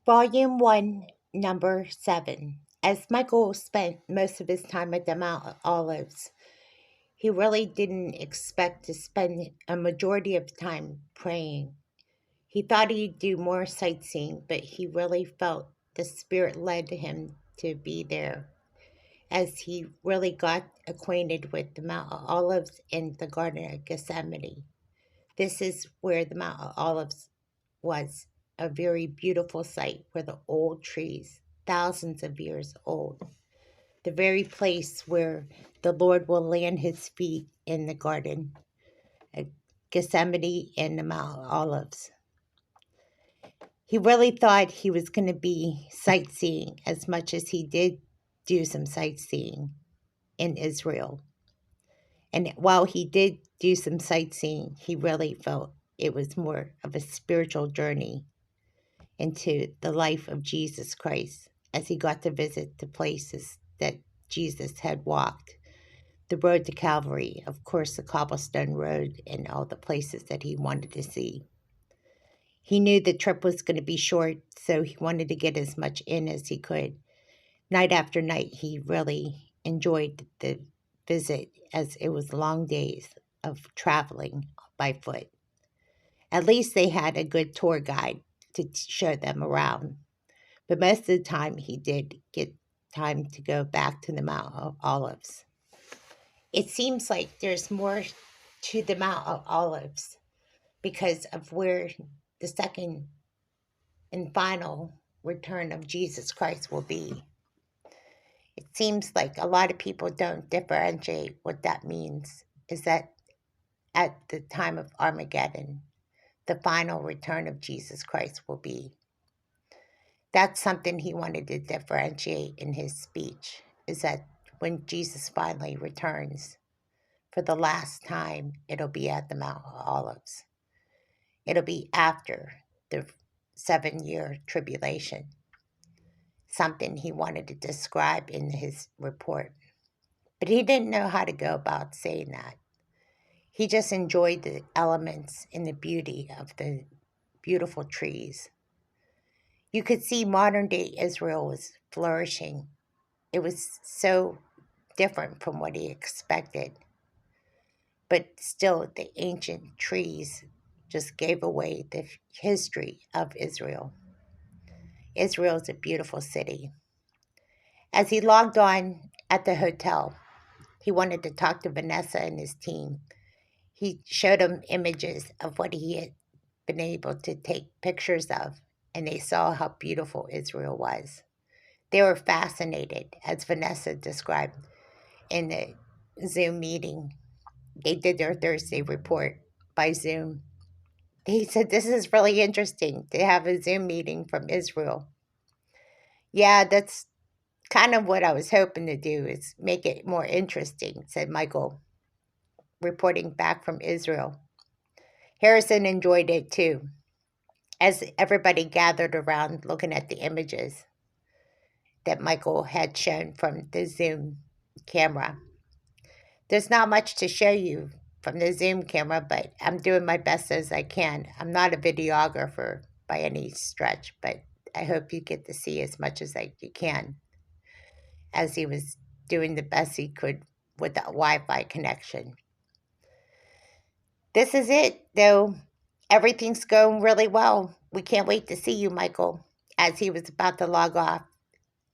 Volume 1, Number 7. As Michael spent most of his time at the Mount of Olives, he really didn't expect to spend a majority of time praying. He thought he'd do more sightseeing, but he really felt the Spirit led him to be there as he really got acquainted with the Mount of Olives and the Garden of Gethsemane. This is where the Mount of Olives was, a very beautiful site where the old trees, thousands of years old, the very place where the Lord will land his feet in the garden, of Gethsemane and the Mount of Olives. He really thought he was going to be sightseeing as much as he did do some sightseeing in Israel. And while he did do some sightseeing, he really felt it was more of a spiritual journey into the life of Jesus Christ as he got to visit the places that Jesus had walked. The road to Calvary, of course, the cobblestone road, and all the places that he wanted to see. He knew the trip was going to be short, so he wanted to get as much in as he could. Night after night, he really enjoyed the visit as it was long days of traveling by foot. At least they had a good tour guide to show them around. But most of the time, he did get time to go back to the Mount of Olives. It seems like there's more to the Mount of Olives because of where the second and final return of Jesus Christ will be. It seems like a lot of people don't differentiate what that means. Is that at the time of Armageddon, the final return of Jesus Christ will be. That's something he wanted to differentiate in his speech, is that when Jesus finally returns for the last time, it'll be at the Mount of Olives. It'll be after the 7-year tribulation, something he wanted to describe in his report. But he didn't know how to go about saying that. He just enjoyed the elements and the beauty of the beautiful trees. You could see modern day Israel was flourishing. It was so different from what he expected. But still, the ancient trees just gave away the history of Israel. Israel is a beautiful city. As he logged on at the hotel, he wanted to talk to Vanessa and his team. He showed them images of what he had been able to take pictures of, and they saw how beautiful Israel was. They were fascinated, as Vanessa described in the Zoom meeting. They did their Thursday report by Zoom. He said, "This is really interesting to have a Zoom meeting from Israel." Yeah, that's kind of what I was hoping to do is make it more interesting, said Michael, reporting back from Israel. Harrison enjoyed it too, as everybody gathered around looking at the images that Michael had shown from the Zoom camera. There's not much to show you from the Zoom camera, but I'm doing my best as I can. I'm not a videographer by any stretch, but I hope you get to see as much as you can, as he was doing the best he could with the Wi Fi connection. This is it, though. Everything's going really well. We can't wait to see you, Michael, as he was about to log off.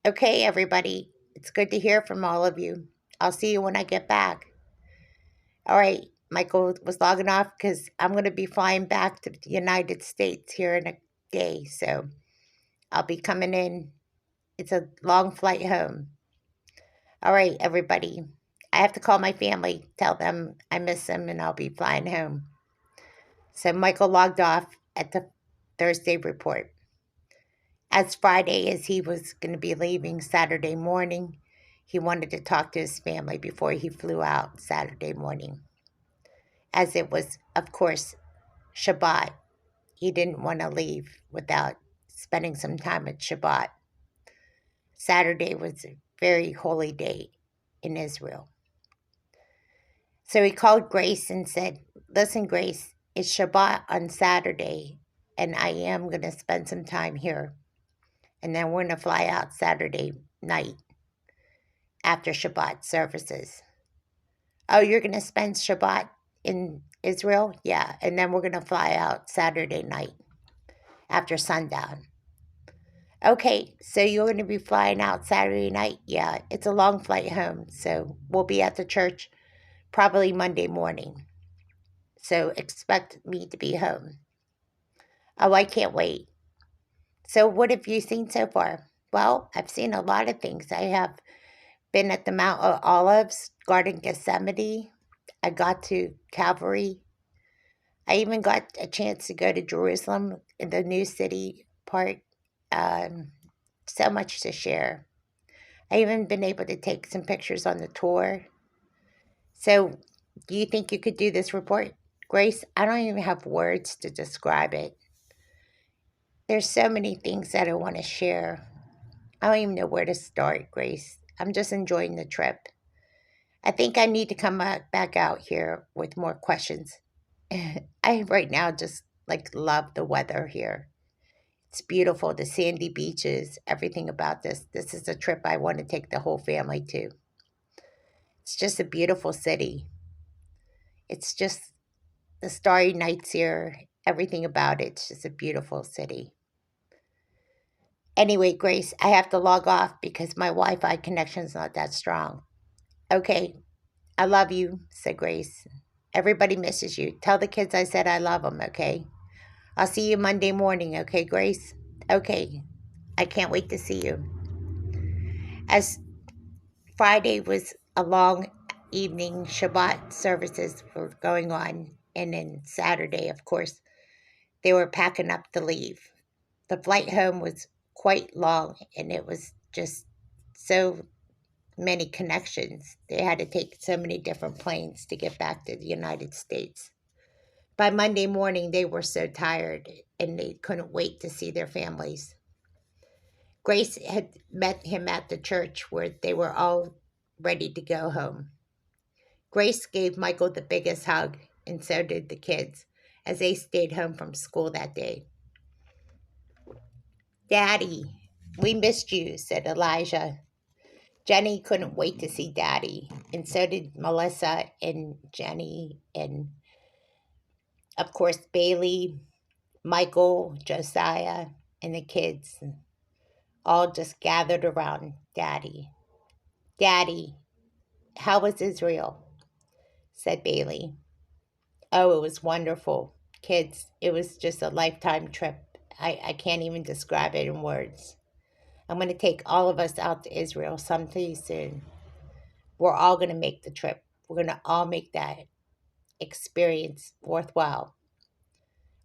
Okay, everybody, it's good to hear from all of you. I'll see you when I get back. All right, Michael was logging off because I'm going to be flying back to the United States here in a day. So I'll be coming in. It's a long flight home. All right, everybody. I have to call my family, tell them I miss them, and I'll be flying home. So Michael logged off at the Thursday report. As Friday, as he was going to be leaving Saturday morning, he wanted to talk to his family before he flew out Saturday morning. As it was, of course, Shabbat, he didn't want to leave without spending some time at Shabbat. Saturday was a very holy day in Israel. So he called Grace and said, "Listen, Grace, it's Shabbat on Saturday, and I am going to spend some time here. and then we're going to fly out Saturday night after Shabbat services. Oh, you're going to spend Shabbat in Israel? Yeah, and then we're going to fly out Saturday night after sundown. Okay, so you're going to be flying out Saturday night? Yeah, it's a long flight home, so we'll be at the church probably Monday morning. So expect me to be home. Oh, I can't wait. So what have you seen so far? Well, I've seen a lot of things. I have been at the Mount of Olives, Garden Gethsemane. I got to Calvary. I even got a chance to go to Jerusalem in the new city part. Um, so much to share. I even been able to take some pictures on the tour. So, do you think you could do this report, Grace? I don't even have words to describe it. There's so many things that I want to share. I don't even know where to start, Grace. I'm just enjoying the trip. I think I need to come back out here with more questions. I right now just love the weather here. It's beautiful, the sandy beaches, everything about this. This is a trip I want to take the whole family to. It's just a beautiful city. It's just the starry nights here, everything about it's just a beautiful city. Anyway, Grace, I have to log off because my Wi Fi connection's not that strong. Okay, I love you, said Grace. Everybody misses you. Tell the kids I said I love them, okay? I'll see you Monday morning, okay, Grace? Okay, I can't wait to see you. As Friday was a long evening, Shabbat services were going on, and then Saturday, of course, they were packing up to leave. The flight home was quite long, and it was just so many connections. They had to take so many different planes to get back to the United States. By Monday morning, they were so tired, and they couldn't wait to see their families. Grace had met him at the church where they were all ready to go home. Grace gave Michael the biggest hug, and so did the kids, as they stayed home from school that day. Daddy, we missed you, said Elijah. Jeni couldn't wait to see Daddy, and so did Melissa and Jeni, and of course Bailey, Michael, Josiah, and the kids all just gathered around Daddy. Daddy, how was Israel? Said Bailey. Oh, it was wonderful. Kids, it was just a lifetime trip. I can't even describe it in words. I'm going to take all of us out to Israel someday soon. We're all going to make the trip. We're going to all make that experience worthwhile.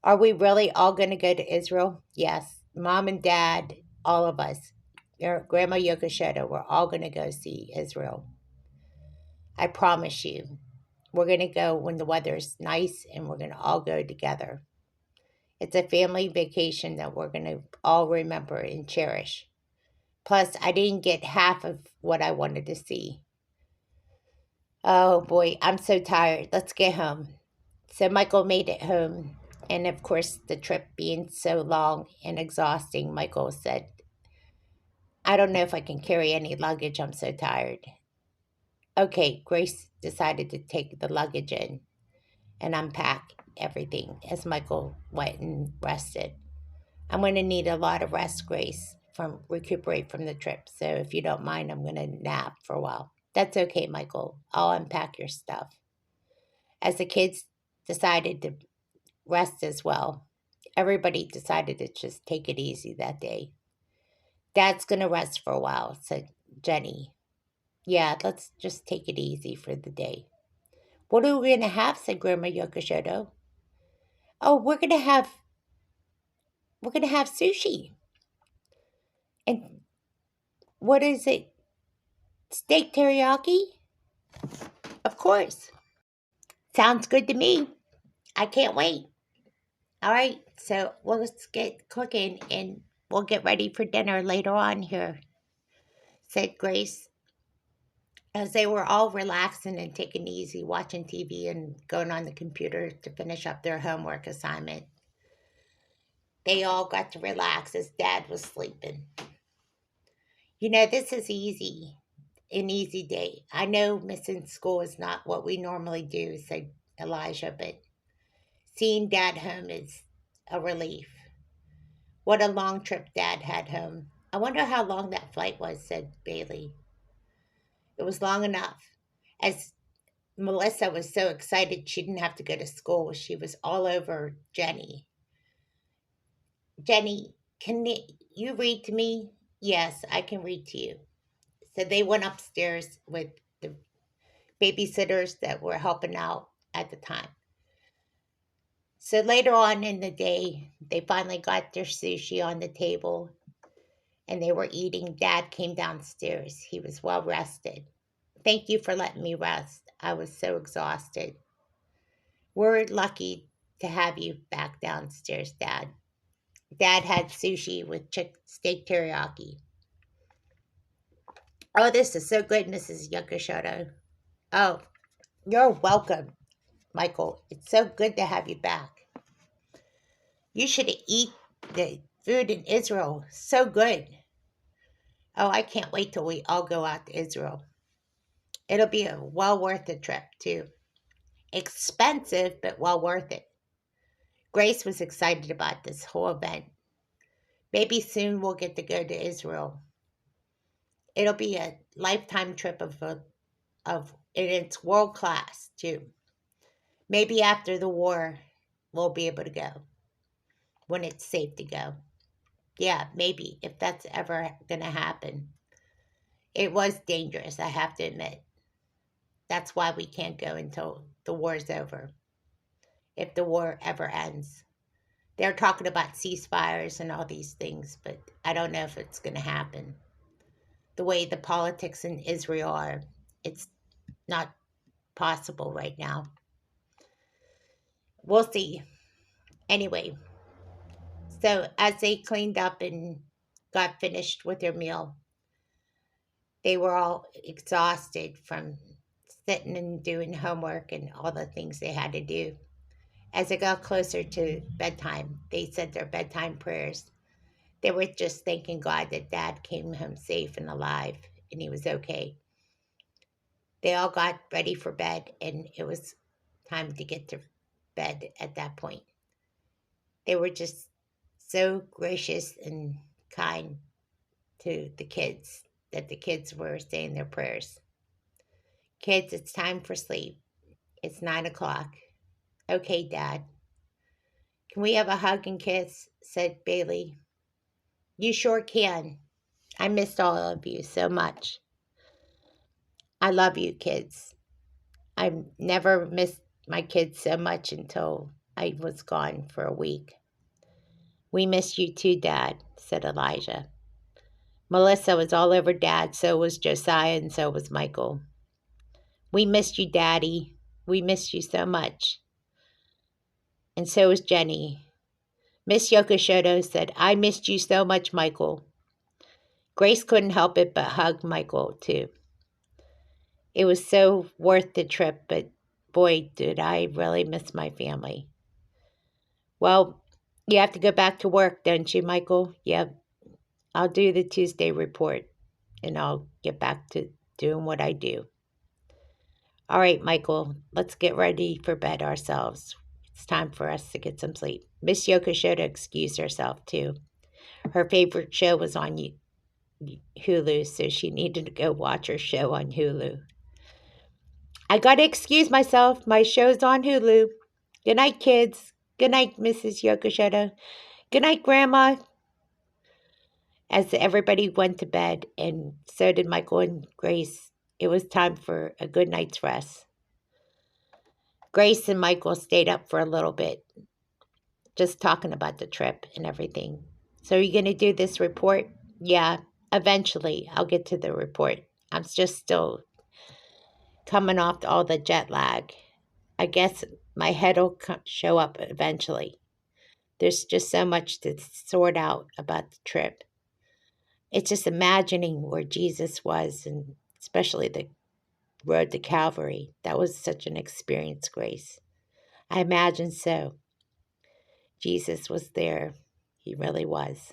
Are we really all going to go to Israel? Yes. Mom and Dad, all of us. Your Grandma Yokoshoto, we're all going to go see Israel. I promise you. We're going to go when the weather's nice and we're going to all go together. It's a family vacation that we're going to all remember and cherish. Plus, I didn't get half of what I wanted to see. Oh boy, I'm so tired. Let's get home. So Michael made it home. And of course, the trip being so long and exhausting, Michael said, I don't know if I can carry any luggage. I'm so tired. Okay, Grace decided to take the luggage in and unpack everything as Michael went and rested. I'm going to need a lot of rest, Grace, from recuperate from the trip. So if you don't mind, I'm going to nap for a while. That's okay, Michael. I'll unpack your stuff. As the kids decided to rest as well, everybody decided to just take it easy that day. Dad's going to rest for a while, said Jeni. Yeah, let's just take it easy for the day. What are we going to have? Said Grandma Yokoshoto. Oh, we're going to have sushi. And what is it? Steak teriyaki? Of course. Sounds good to me. I can't wait. All right, so let's get cooking and we'll get ready for dinner later on here, said Grace, as they were all relaxing and taking it easy, watching TV and going on the computer to finish up their homework assignment. They all got to relax as Dad was sleeping. This is an easy day. I know missing school is not what we normally do, said Elijah, but seeing Dad home is a relief. What a long trip Dad had home. I wonder how long that flight was, said Bailey. It was long enough. As Melissa was so excited she didn't have to go to school, she was all over Jeni. Jeni, can you read to me? Yes, I can read to you. So they went upstairs with the babysitters that were helping out at the time. So later on in the day, they finally got their sushi on the table and they were eating. Dad came downstairs. He was well rested. Thank you for letting me rest. I was so exhausted. We're lucky to have you back downstairs, Dad. Dad had sushi with steak teriyaki. Oh, this is so good, Mrs. Yokoshoto. Oh, you're welcome, Michael. It's so good to have you back. You should eat the food in Israel. So good. Oh, I can't wait till we all go out to Israel. It'll be a well worth the trip, too. Expensive, but well worth it. Grace was excited about this whole event. Maybe soon we'll get to go to Israel. It'll be a lifetime trip and it's world class, too. Maybe after the war, we'll be able to go when it's safe to go. Yeah, maybe, if that's ever going to happen. It was dangerous, I have to admit. That's why we can't go until the war's over, if the war ever ends. They're talking about ceasefires and all these things, but I don't know if it's going to happen. The way the politics in Israel are, it's not possible right now. We'll see. Anyway, so as they cleaned up and got finished with their meal, they were all exhausted from sitting and doing homework and all the things they had to do. As it got closer to bedtime, they said their bedtime prayers. They were just thanking God that Dad came home safe and alive and he was okay. They all got ready for bed and it was time to get to bed at that point. They were just so gracious and kind to the kids that the kids were saying their prayers. Kids, it's time for sleep. It's 9 o'clock. Okay, Dad. Can we have a hug and kiss? Said Bailey. You sure can. I missed all of you so much. I love you, kids. I've never missed my kids so much until I was gone for a week. We miss you too, Dad, said Elijah. Melissa was all over Dad, so was Josiah, and so was Michael. We missed you, Daddy. We missed you so much. And so was Jeni. Miss Yokoshoto said, I missed you so much, Michael. Grace couldn't help it but hug Michael, too. It was so worth the trip, but boy, did I really miss my family. Well, you have to go back to work, don't you, Michael? Yep. I'll do the Tuesday report, and I'll get back to doing what I do. All right, Michael, let's get ready for bed ourselves. It's time for us to get some sleep. Miss Yokoshoto excused herself, too. Her favorite show was on Hulu, so she needed to go watch her show on Hulu. I gotta excuse myself. My show's on Hulu. Good night, kids. Good night, Mrs. Yokoshoto. Good night, Grandma. As everybody went to bed, and so did Michael and Grace, it was time for a good night's rest. Grace and Michael stayed up for a little bit, just talking about the trip and everything. So are you going to do this report? Yeah, eventually I'll get to the report. I'm just still coming off all the jet lag. I guess my head will show up eventually. There's just so much to sort out about the trip. It's just imagining where Jesus was, and especially the road to Calvary. That was such an experience, Grace. I imagine so. Jesus was there. He really was.